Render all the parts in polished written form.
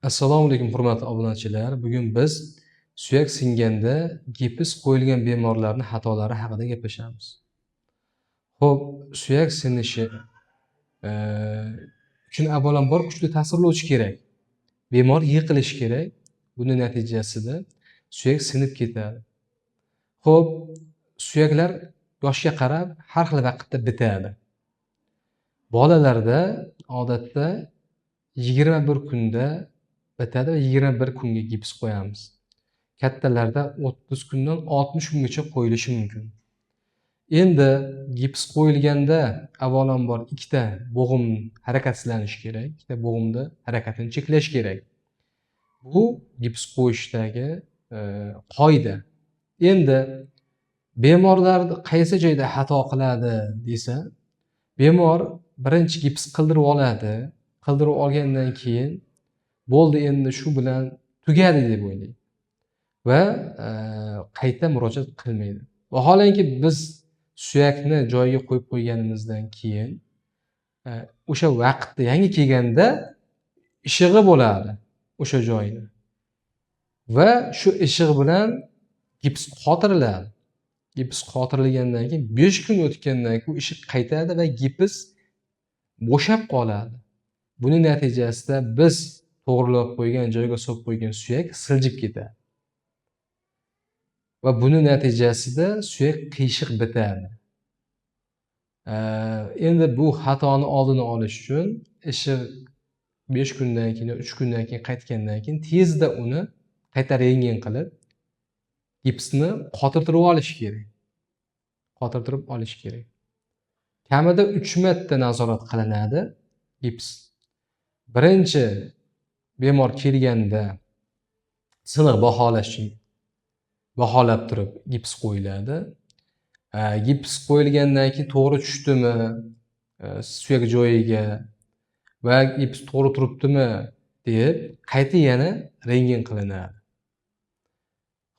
Assalomu alaykum hurmatli obunachilar. Bugun biz suyak singanda gips qo'yilgan bemorlarning xatolari haqida gaplashamiz. Xo'p, suyak sinishi uchun avvalambor kuchli ta'sirlovchi kerak. Bemor yiqilishi kerak. Buning natijasida suyak sinib ketadi. Xo'p, suyaklar yoshga qarab har xil vaqtda bitadi. Bolalarda odatda 21 kunda bitadi va 21 kunga gips qo'yamiz. Kattalarda 30 kundan 60 kungacha qo'yilishi mumkin. Endi gips qo'yilganda avvalambor ikkita bo'g'im harakatsizlanishi kerak, ikkita bo'g'imda harakatini cheklash kerak. Bu gips qo'yishdagi qoida. Endi bemorlar qaysi joyda xato qiladi desa, bemor birinchi gips qildirib oladi. Qildirib olgandan keyin bo'ldi endi shu bilan tugadi deb o'ylaydi va qayta murojaat qilmaydi. Vaholanki biz suyakni joyiga qo'yib qo'yganimizdan keyin o'sha vaqtda yangi kelganda ishig'i bo'ladi o'sha joyni va shu ishig' bilan gips qotiriladi. Gips qotirilgandan keyin 5 kun o'tgandan keyin ishig' qaytadi va gips bo'shab qoladi. Buning natijasida biz to'g'rilab qo'ygan, joyiga solib qo'ygan suyak siljib ketadi. Va buning natijasida suyak qiyshiq bitadi. Endi bu xatoni oldini olish uchun ishig' 5 kundan keyin, 3 kundan keyin qaytgandan keyin tezda uni qayta rentgen qilib, gipsni qotirtirib olish kerak. Qotirtirib olish kerak. Kamida 3 marta nazorat qilinadi gips. Birinchi bemor kelganda siniq baholab turib gips qo'yiladi. Gips qo'yilgandan keyin to'g'ri tushdimi suyak joyiga va gips to'g'ri turibdimi deb qayta yana rentgen qilinadi.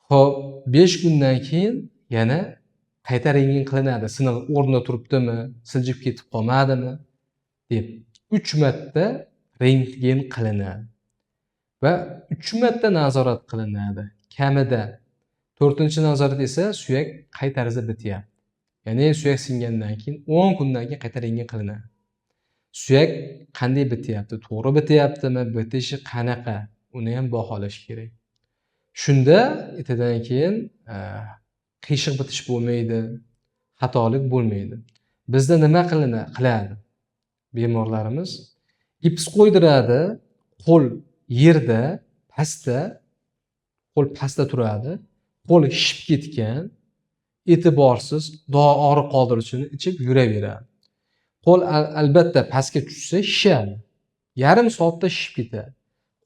Xo'p, 5 kundan keyin yana qayta rentgen qilinadi. Siniq o'rnida turibdimi, siljib ketib qolmadimi deb 3 marta rentgen qilinadi va 3 marta nazorat qilinadi. Kamida 4-nazorat esa suyak qay tarzda bityapti. Ya'ni suyak singandan keyin 10 kundan keyin qayta rentgen qilinadi. Suyak qanday bityapti, to'g'ri bityaptimi, bitishi qanaqa, uni ham baholash kerak. Shunda etidan keyin qiyshiq bitish bo'lmaydi, xatolik bo'lmaydi. Bizda nima qiladi? Bemorlarimiz gips qo'ydiradi, qo'l yerda, pastda, qo'l pastda turadi, qo'l shishib ketgan, e'tiborsiz og'riq qoldiruvchini ichib yuraveradi. Qo'l albatta pastga tushsa shishadi. Yarim soatda shishib ketadi.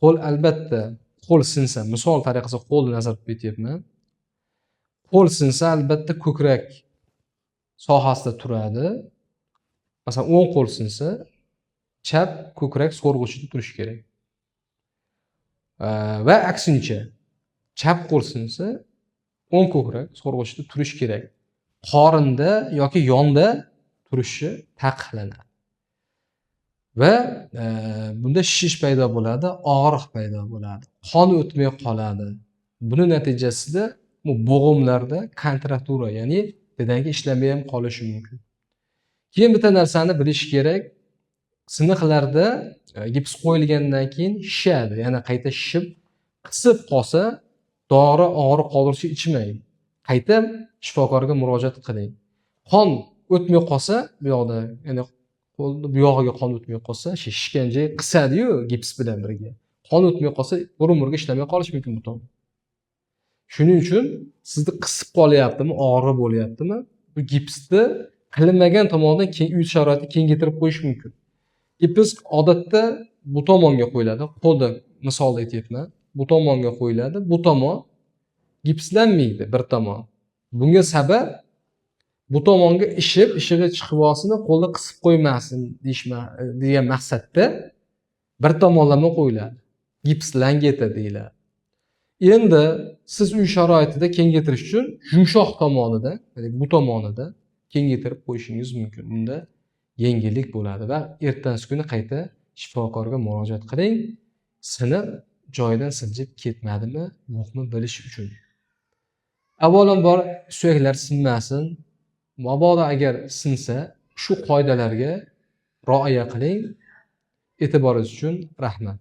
Qo'l albatta qo'l sinsa, misol tariqasida qo'lni nazorat etyapman. Qo'l sinsa albatta ko'krak sohasida turadi. Masalan, o'ng qo'l sinsa, chap ko'krak so'rg'ichida turishi kerak. Va aksincha, chap qo'l sinsa, o'ng ko'krak so'rg'ichida turishi kerak. Qorinda yoki yonda turishi taqiqlanadi. Va bunda shishish paydo bo'ladi, og'riq paydo bo'ladi, qon o'tmay qoladi. Buning natijasida bu bo'g'imlarda kontraktura, ya'ni bedanga ishlamay ham qolishi mumkin. Keyin bitta narsani bilish kerak. Siniqlarda gips qo'yilgandan keyin shishadi, ya'ni qayta shishib, qisib qolsa, dori og'riq qoldiruvchi ichmang. Qayta shifokorga murojaat qiling. Qon o'tmay qolsa, bu yoqda, ya'ni qo'lni bu yog'iga qon o'tmay qolsa, shishgan joy qisadi-yu gips bilan birga. Qon o'tmay qolsa, bir-umrga ishlamay qolishi mumkin bu tom. Shuning uchun sizni qisib qolyaptimi, og'riq bo'lyaptimi, bu gipsni qilinmagan tomondan uy sharoitini kengaytirib qo'yish mumkin. Gips odatda bu tomonga qo'yiladi. Qo'lda misol aytyapman. Bu tomonga qo'yiladi. Bu tomon gipslanmaydi bir tomon. Bunga sabab bu tomonga ishig'i chiqib olsin, qo'lda qisib qo'ymasin degan maqsadda bir tomonlama qo'yiladi. Gipslangeta deyiladi. Endi siz uy sharoitida kengaytirish uchun yumshoq tomonida, ya'ni bu tomonida kengaytirib qo'yishingiz mumkin. Bunda yengillik bo'ladi va ertasi kuni qayta shifokorga murojaat qiling. Siniq joyidan siljib ketmadimi, yo'qmi bilish uchun. Avvalambor suyaklar sinmasin. Mabodo agar sinsa, shu qoidalarga rioya qiling. E'tiboringiz uchun rahmat.